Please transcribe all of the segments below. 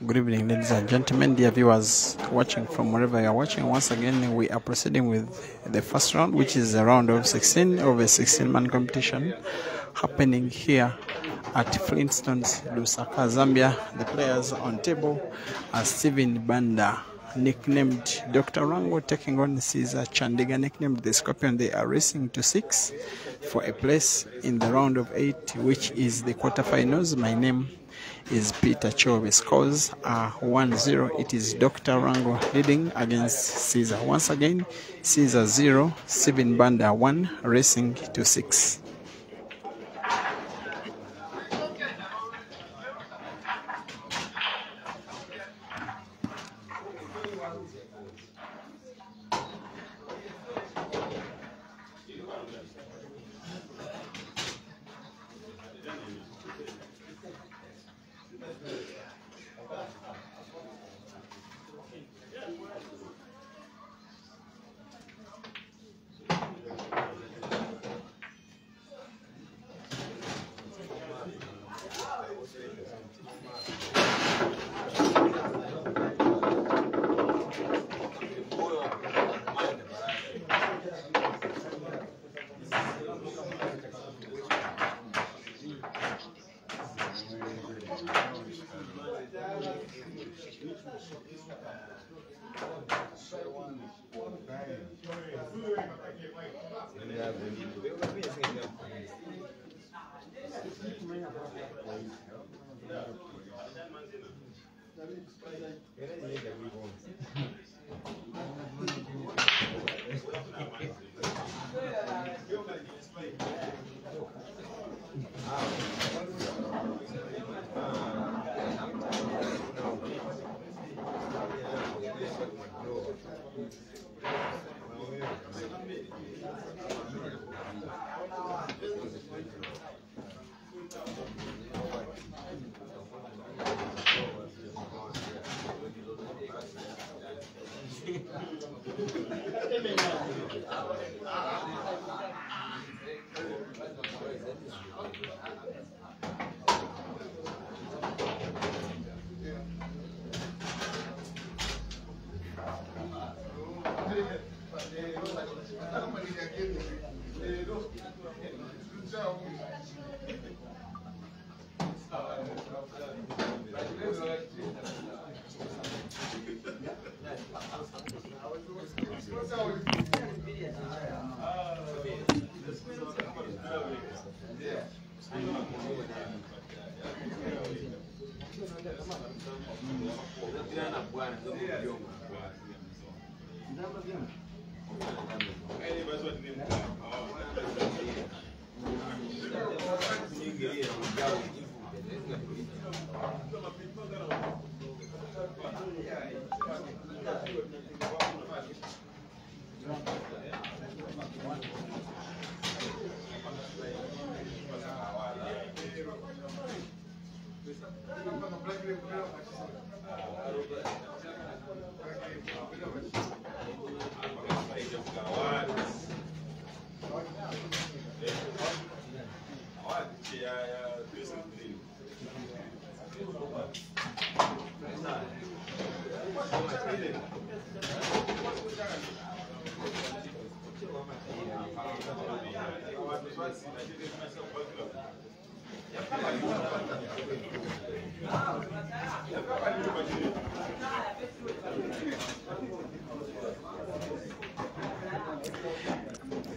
Good evening, ladies and gentlemen, dear viewers watching from wherever you are watching. Once again, we are proceeding with the first round, which is a round of 16 of a 16-man competition happening here at Flintstones, Lusaka, Zambia. The players on table are Steven Banda, nicknamed Dr. Rango, taking on Caesar Chandiga, nicknamed the Scorpion. They are racing to 6 for a place in the round of 8, which is the quarterfinals. My name is Peter Chove. Scores are 1-0. It is Dr. Rango leading against Caesar. Once again, Caesar 0, Steven Banda 1, racing to 6.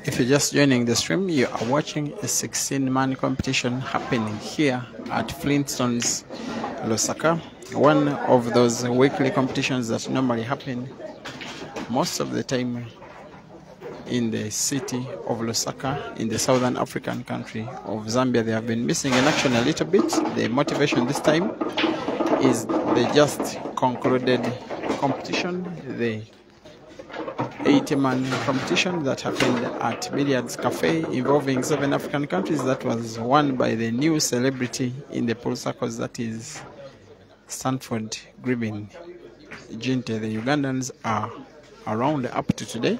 If you're just joining the stream, you are watching a 16-man competition happening here at Flintstones, Lusaka. One of those weekly competitions that normally happen most of the time in the city of Lusaka, in the southern African country of Zambia. They have been missing in action a little bit. The motivation this time is they just concluded competition. The 80-man competition that happened at Billiards Cafe involving 7 African countries, that was won by the new celebrity in the pool circles, that is Stanford Gribbin Jinte. The Ugandans are around up to today,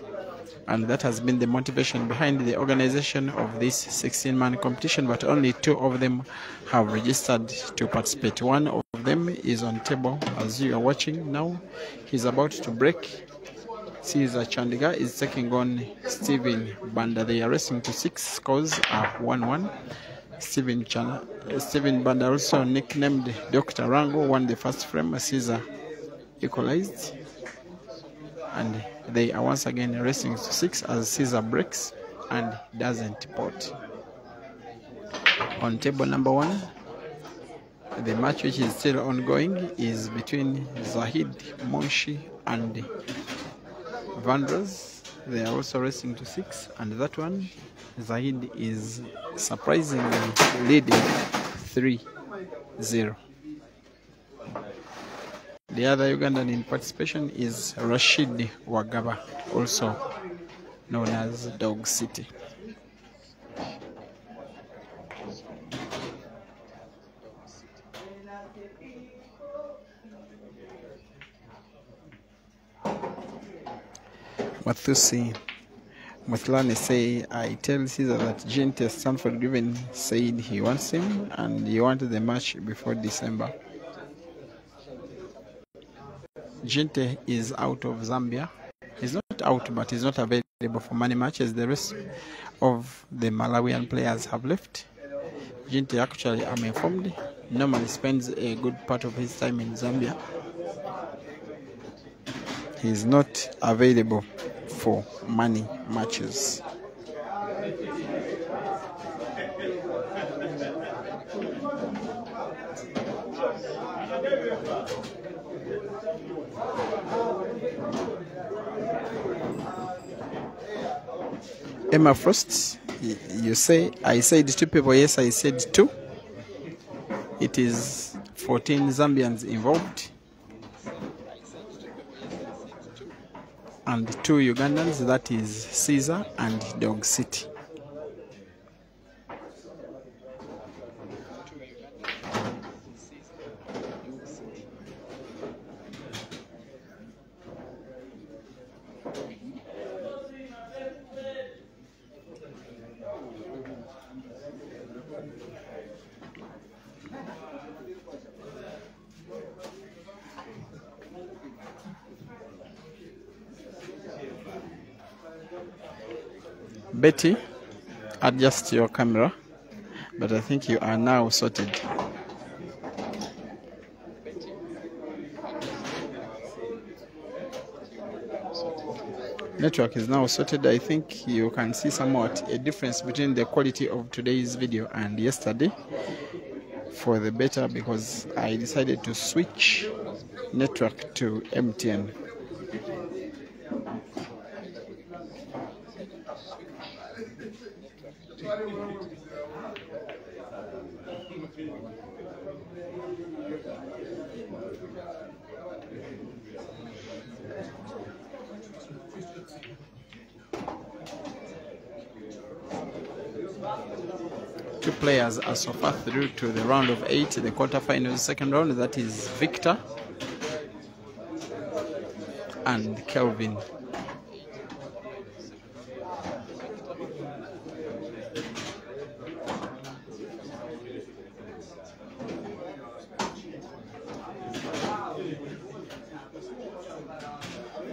and that has been the motivation behind the organization of this 16-man competition, but only 2 of them have registered to participate. One of them is on table as you are watching now. He's about to break. Caesar Chandiga is taking on Stephen Banda. They are racing to 6. Scores are 1-1. Stephen Banda, also nicknamed Dr. Rango, won the first frame. Caesar equalized, and they are once again racing to 6 as Caesar breaks and doesn't pot. On table number 1, the match which is still ongoing is between Zahid Monshi and Vandras. They are also racing to 6, and that one Zahid is surprisingly leading 3-0. The other Ugandan in participation is Rashid Wagaba, also known as Dog City. Mathusi Muthlani say, I tell Caesar that Jinte Stanford Gribbin said he wants him and he wanted the match before December. Jinte is out of Zambia. He's not out, but he's not available for many matches. The rest of the Malawian players have left. Jinte, actually, I'm informed, normally spends a good part of his time in Zambia. He's not available for many matches. Emma Frost, you say, I said 2 people. Yes, I said 2. It is 14 Zambians involved and 2 Ugandans, that is Caesar and Dog City. Betty, adjust your camera, but I think you are now sorted. Network is now sorted. I think you can see somewhat a difference between the quality of today's video and yesterday for the better, because I decided to switch network to MTN. Two players are so far through to the round of 8, the quarterfinals, second round. That is Victor and Kelvin.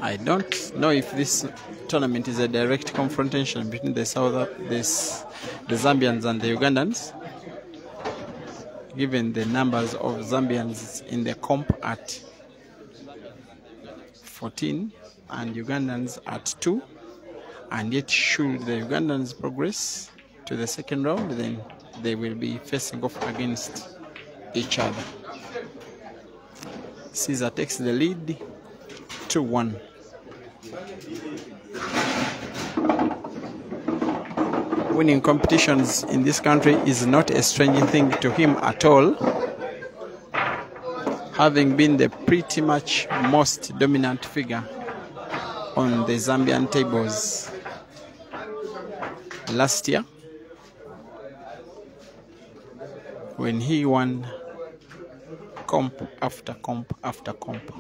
I don't know if this tournament is a direct confrontation between the Zambians and the Ugandans, given the numbers of Zambians in the comp at 14 and Ugandans at 2, and yet should the Ugandans progress to the second round, then they will be facing off against each other. Caesar takes the lead 2-1. Winning competitions in this country is not a strange thing to him at all, having been the pretty much most dominant figure on the Zambian tables last year when he won comp after comp after comp.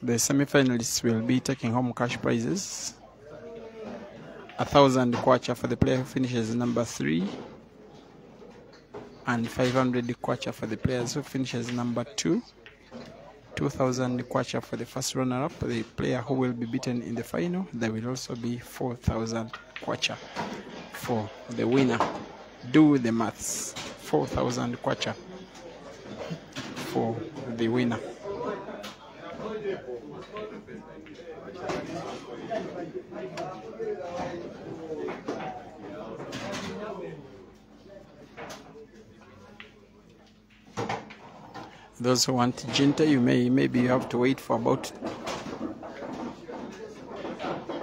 The semi-finalists will be taking home cash prizes: 1,000 kwacha for the player who finishes number 3, and 500 kwacha for the players who finishes number 2, 2,000 kwacha for the first runner-up, the player who will be beaten in the final. There will also be 4,000 kwacha for the winner. Do the maths. 4,000 kwacha for the winner. Those who want Jinta, maybe you have to wait for about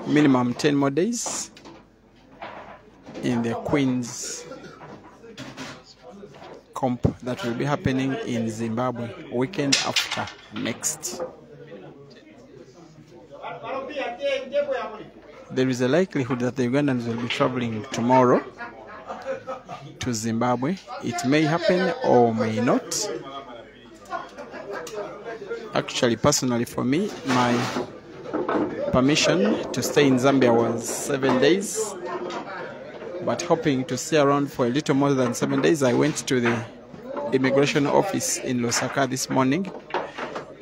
minimum 10 more days in the Queen's comp that will be happening in Zimbabwe weekend after next. There is a likelihood that the Ugandans will be traveling tomorrow to Zimbabwe. It may happen or may not. Actually, personally for me, my permission to stay in Zambia was 7 days. But hoping to stay around for a little more than 7 days, I went to the immigration office in Lusaka this morning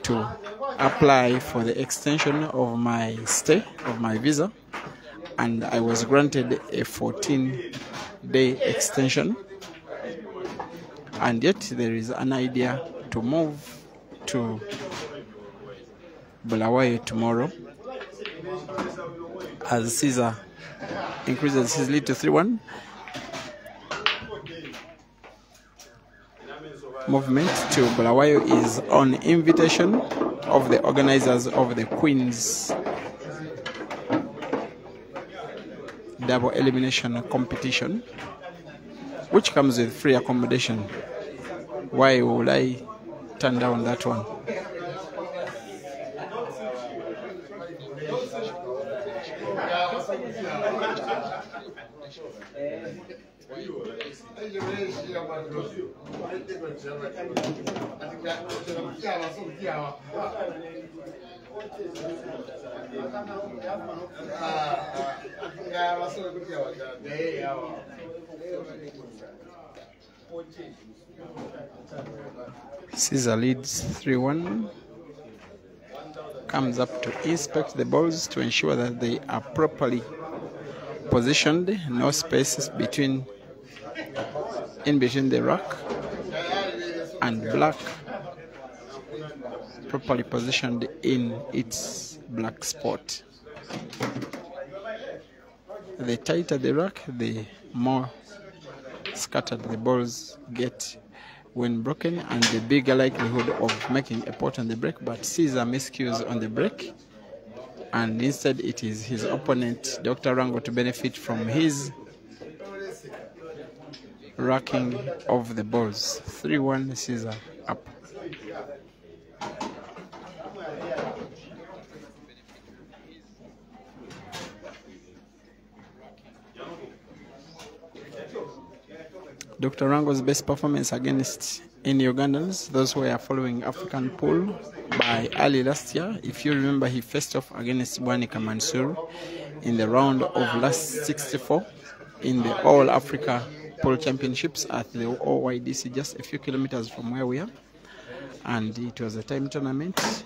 to apply for the extension of my stay, of my visa, and I was granted a 14-day extension. And yet there is an idea to move to Bulawayo tomorrow as Caesar increases his lead to 3-1. Movement to Bulawayo is on invitation of the organizers of the Queen's double elimination competition, which comes with free accommodation. Why would I turn down that one? Caesar leads 3-1. Comes up to inspect the balls to ensure that they are properly positioned, no spaces in between the rock and black, properly positioned in its black spot. The tighter the rock, the more scattered the balls get when broken, and the bigger likelihood of making a pot on the break. But Caesar miscues on the break, and instead it is his opponent Dr. Rango to benefit from his racking of the balls. 3-1 Caesar up. Dr. Rango's best performance against any Ugandans, those who are following African pool by early last year. If you remember, he faced off against Bwanika Mansour in the round of last 64 in the All Africa Pool Championships at the OYDC, just a few kilometers from where we are. And it was a time tournament.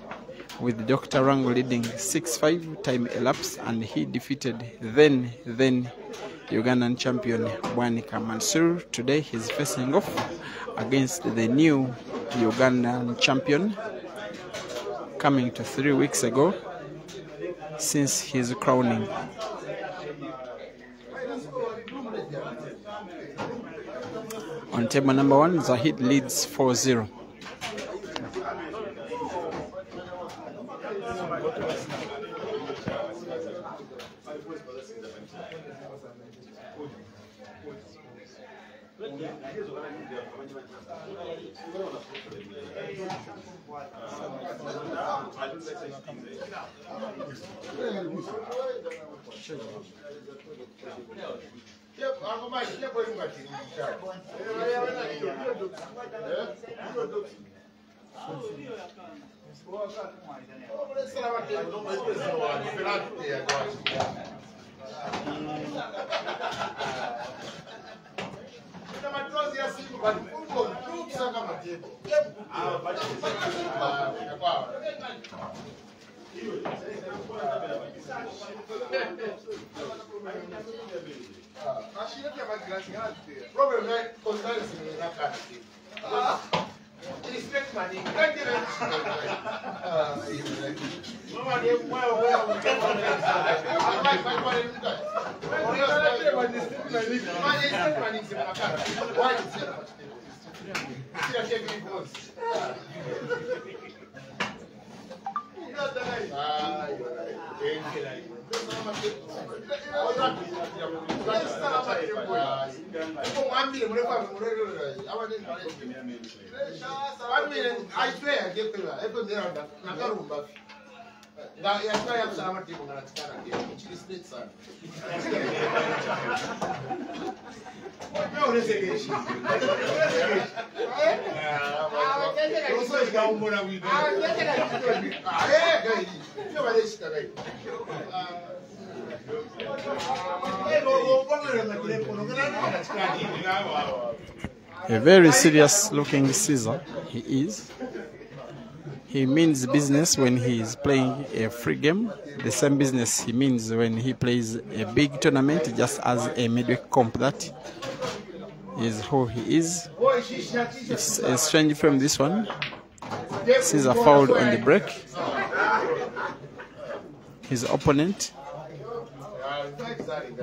with Dr. Rango leading 6-5. Time elapsed and he defeated then Ugandan champion Bwanika Mansur. Today he's facing off against the new Ugandan champion, coming to 3 weeks ago since his crowning. On table number 1, Zahid leads 4-0. A very serious looking Caesar he is. He means business when he is playing a free game. The same business he means when he plays a big tournament, just as a midweek comp. That is who he is. It's a strange from this one. Caesar fouled on the break. His opponent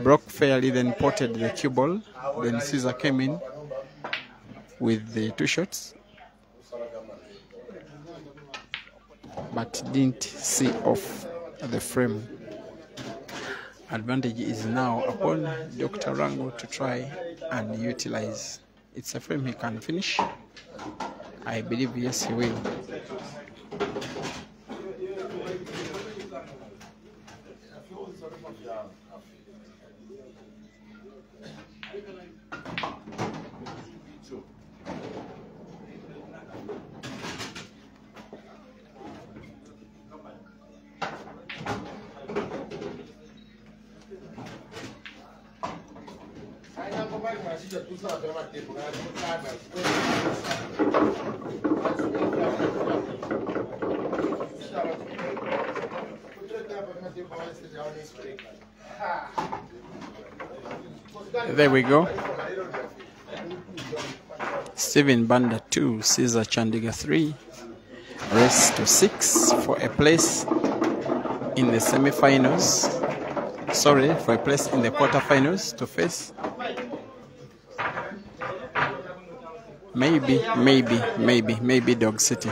broke fairly, then potted the cue ball. Then Caesar came in with the 2 shots, but didn't see off the frame. Advantage is now upon Dr. Rango to try and utilize. It's a frame he can finish. I believe yes he will. There we go. Steven Banda 2, Caesar Chandiga 3. Race to 6 for a place in the semi-finals. Sorry, for a place in the quarter-finals to face. Maybe Dog City.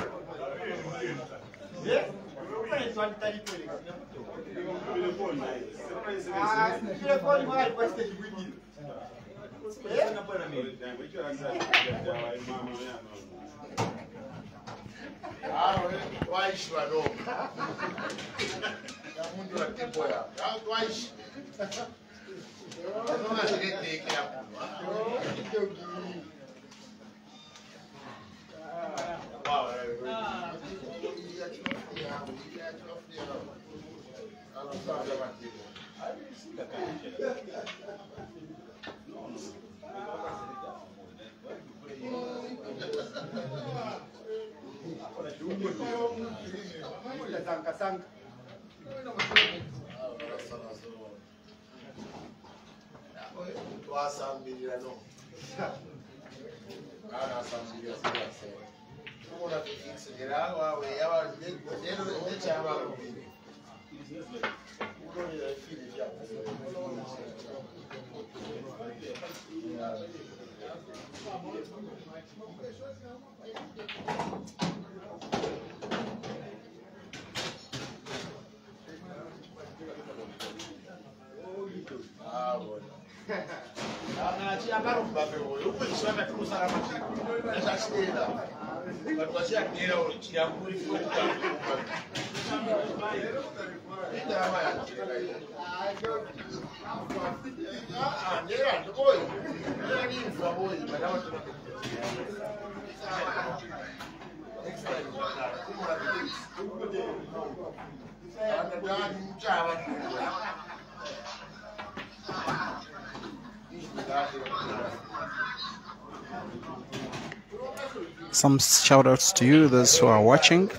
Some shout outs to you, those who are watching.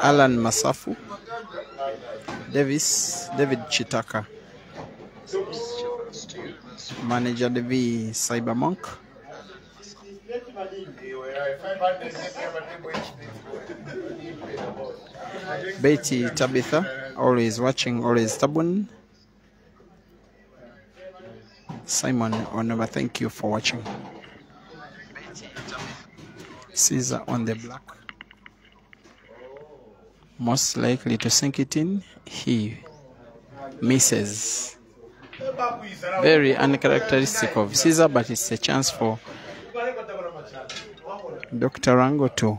Alan Masafu, David Chitaka, Manager Devi Cybermonk, Betty Tabitha, always watching, always stubborn. Simon Onova, thank you for watching. Caesar on the black, most likely to sink it in. He misses. Very uncharacteristic of Caesar, but it's a chance for Dr. Rango to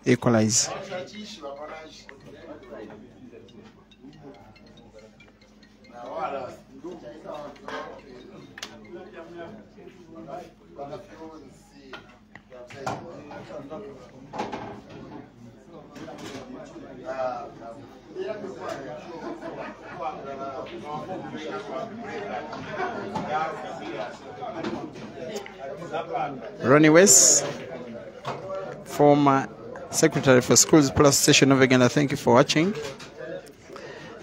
equalize. Ronnie West, former Secretary for Schools Plus Station of Uganda, thank you for watching.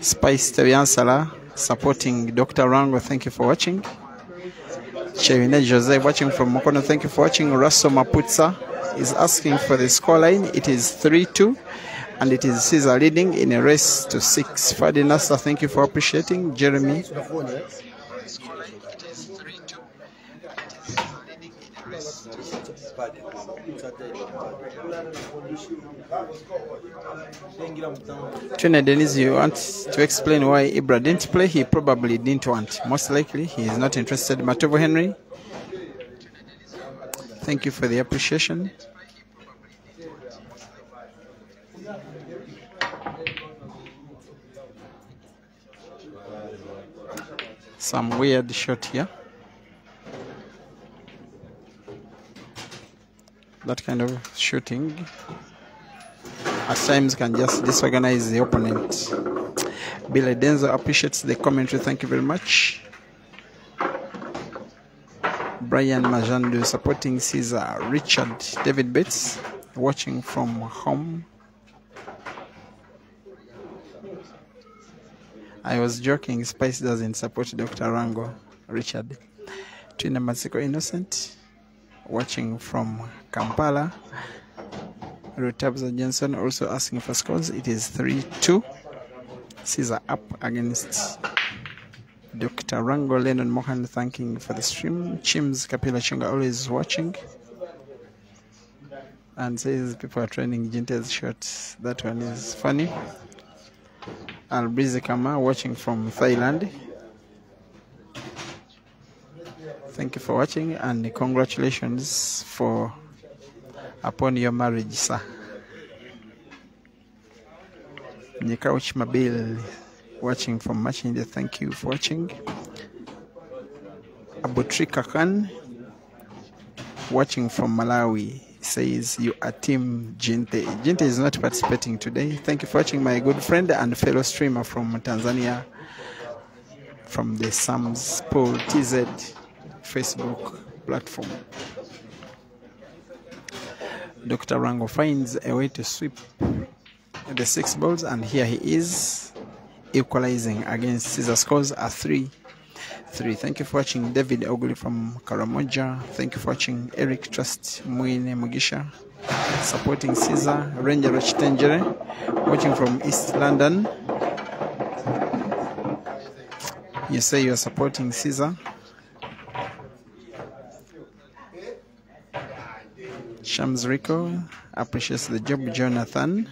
Spice Tebiansala, supporting Dr. Rango, thank you for watching. Chewine Jose, watching from Mokono, thank you for watching. Russell Maputsa is asking for the scoreline. It is 3-2, and it is Caesar leading in a race to 6. Fadi Nasa, thank you for appreciating. Jeremy. Tuna Denise, you want to explain why Ibra didn't play? He probably didn't want. Most likely, he is not interested. Matovo Henry, thank you for the appreciation. Some weird shot here. That kind of shooting at times can just disorganize the opponent. Billy Denzo appreciates the commentary. Thank you very much. Brian Majandu supporting Caesar. Richard David Bates watching from home. I was joking, Spice doesn't support Dr. Rango. Richard. Twina Masiko Innocent watching from Kampala. Rutabza Johnson also asking for scores. It is 3-2. Caesar up against Dr. Rango. Lennon Mohan thanking for the stream. Chims Kapila Chunga always watching. And says people are training Jinte's shots. That one is funny. Albrizi Kama watching from Thailand. Thank you for watching and congratulations for upon your marriage, sir. Nikauch Mabil watching from Machinda, thank you for watching. Abutrika Khan watching from Malawi says you are team Jinte. Jinte is not participating today. Thank you for watching, my good friend and fellow streamer from Tanzania, from the Sam's Paul TZ Facebook platform. Dr. Rango finds a way to sweep the 6 balls, and here he is equalizing against Caesar. Scores are 3-3. Thank you for watching. David Oguli from Karamoja. Thank you for watching. Eric Trust Mwine Mugisha supporting Caesar. Ranger Chitengere watching from East London. You say you're supporting Caesar. Shams Rico appreciates the job. Jonathan.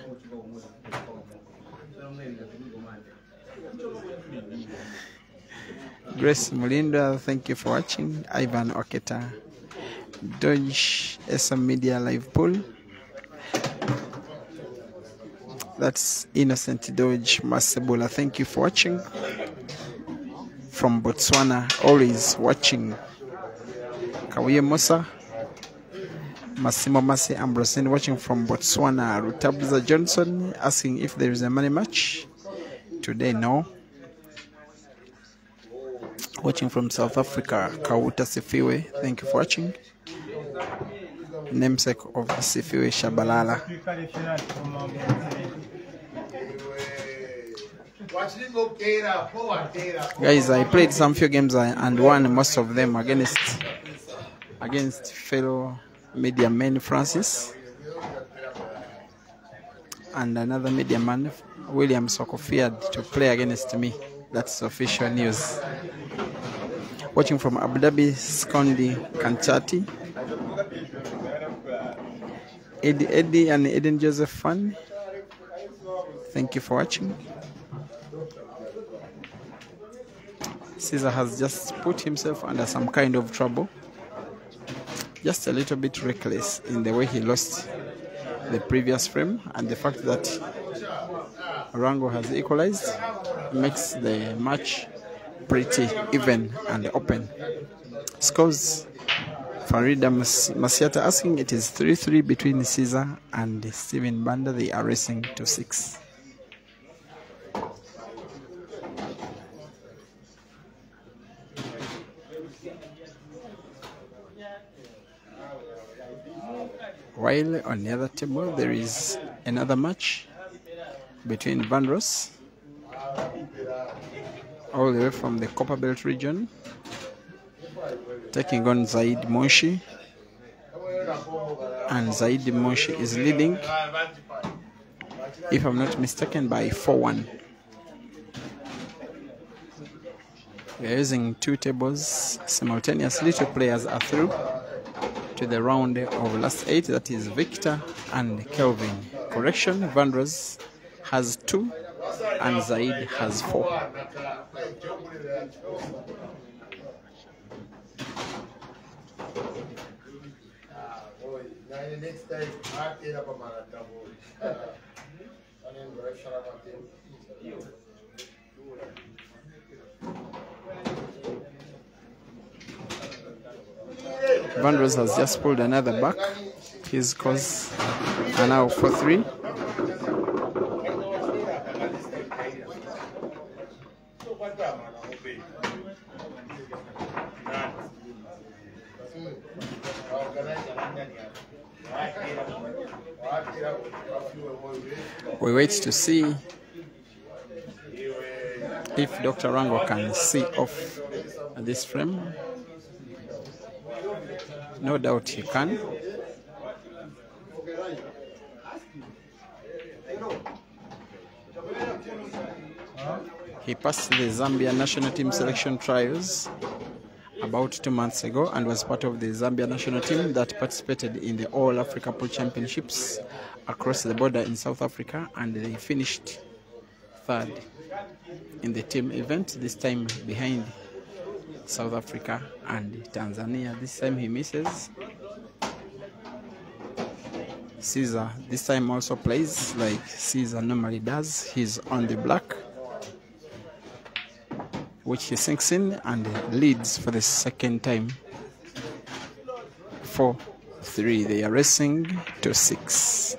Grace Mulinda, thank you for watching. Ivan Oketa. Dodge SM Media Live Pool. That's Innocent Dodge Masebula. Thank you for watching. From Botswana, always watching. Kawiye Musa. Massimo Masi Ambrosini watching from Botswana. Rutabuza Johnson asking if there is a money match. Today, no. Watching from South Africa, Kauta Sifiwe. Thank you for watching. Namesake of Sifiwe Shabalala. Guys, I played some few games and won most of them against fellow media man Francis and another media man William Soko feared to play against me. That's official news. Watching from Abu Dhabi, Skondi Kanchati. Eddie and Eden Joseph Fan. Thank you for watching. Caesar has just put himself under some kind of trouble. Just a little bit reckless in the way he lost the previous frame, and the fact that Rango has equalized makes the match pretty even and open. Scores, Farida Masiata asking, it is 3-3 between Caesar and Steven Banda. They are racing to 6. While on the other table there is another match between Vandross, all the way from the Copper Belt region, taking on Zaid Monshi, and Zaid Monshi is leading, if I'm not mistaken, by 4-1. We are using 2 tables simultaneously. 2 players are through to the round of last 8, that is Victor and Kelvin. Correction, Vandross has 2 and Zaid has 4. Vandross has just pulled another back. His scores are now 4-3. We wait to see if Dr. Rango can see off this frame. No doubt he can. He passed the Zambia national team selection trials about 2 months ago and was part of the Zambia national team that participated in the All Africa Pool Championships across the border in South Africa, and they finished 3rd in the team event, this time behind South Africa and Tanzania. This time he misses. Caesar this time also plays like Caesar normally does. He's on the black, which he sinks in and leads for the second time. 4-3. They are racing to 6.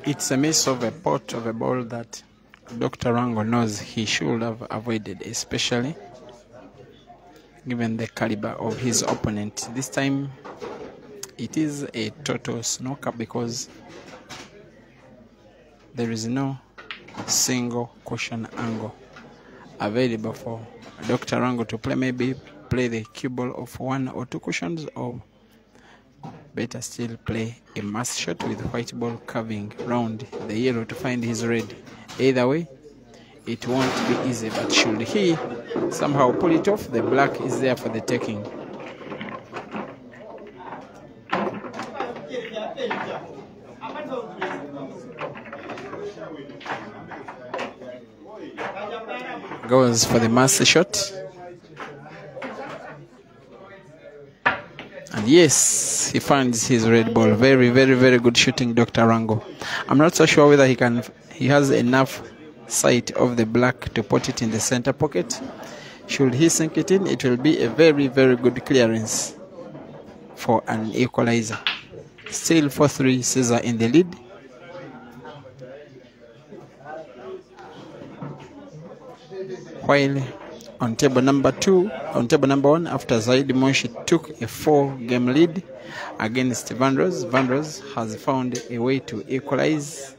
It's a miss of a pot of a ball that Dr. Rango knows he should have avoided, especially given the caliber of his opponent. This time it is a total snooker because there is no single cushion angle available for Dr. Rango to play. Maybe play the cue ball of 1 or 2 cushions, or better still play a mass shot with white ball curving round the yellow to find his red. Either way, it won't be easy, but should he somehow pull it off, the black is there for the taking. Goes for the mass shot. And yes, he finds his red ball. Very, very, very good shooting, Dr. Rango. I'm not so sure whether he has enough sight of the black to put it in the center pocket. Should he sink it in, it will be a very, very good clearance for an equalizer. Still 4-3, Caesar in the lead. While on table number 1, after Zaid Monshi took a 4-game lead against Vandross, Vandross has found a way to equalize,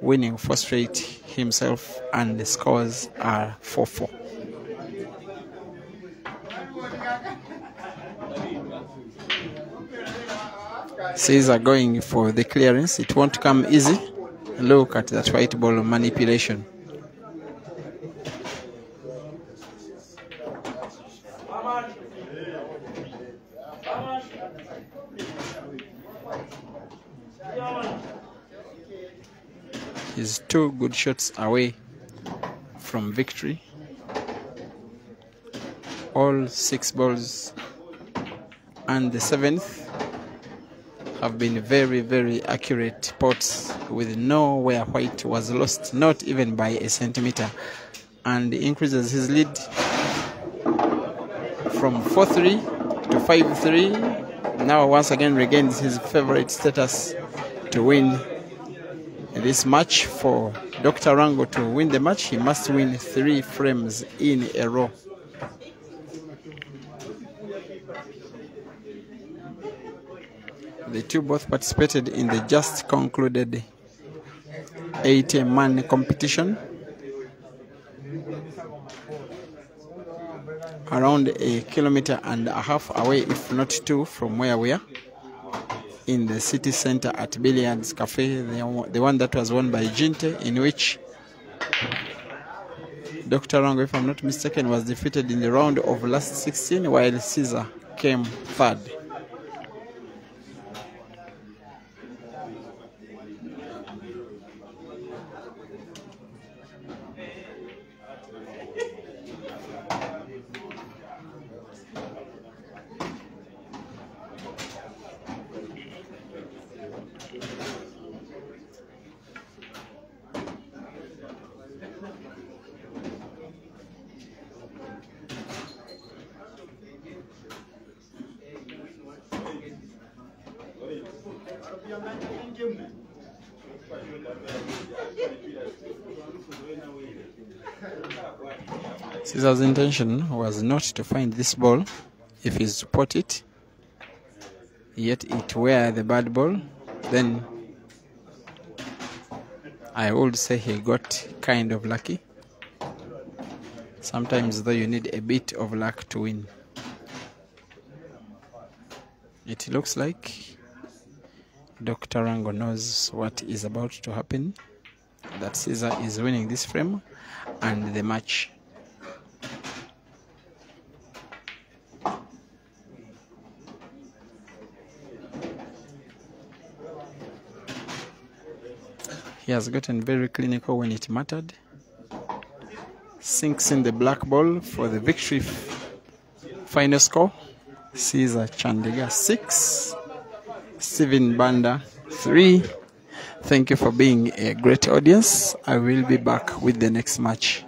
winning 4 straight himself, and the scores are 4-4. Caesar going for the clearance. It won't come easy. Look at that white ball manipulation. He's 2 good shots away from victory. All 6 balls and the 7th have been very, very accurate pots with nowhere white was lost, not even by a centimeter, and increases his lead from 4-3 to 5-3. Now once again regains his favorite status to win this match. For Dr. Rango to win the match, he must win 3 frames in a row. The two both participated in the just concluded 80-man competition. Around 1.5 kilometers away, if not 2, from where we are, in the city center at Billiards Cafe, the one that was won by Jinte, in which Dr. Rango, if I'm not mistaken, was defeated in the round of last 16, while Caesar came 3rd. Caesar's intention was not to find this ball if he's to pot it, yet it were the bad ball. Then I would say he got kind of lucky. Sometimes though you need a bit of luck to win. It looks like Dr. Rango knows what is about to happen, that Caesar is winning this frame and the match. He has gotten very clinical when it mattered. Sinks in the black ball for the victory. Final score: Caesar Chandiga 6, Steven Banda 3. Thank you for being a great audience. I will be back with the next match.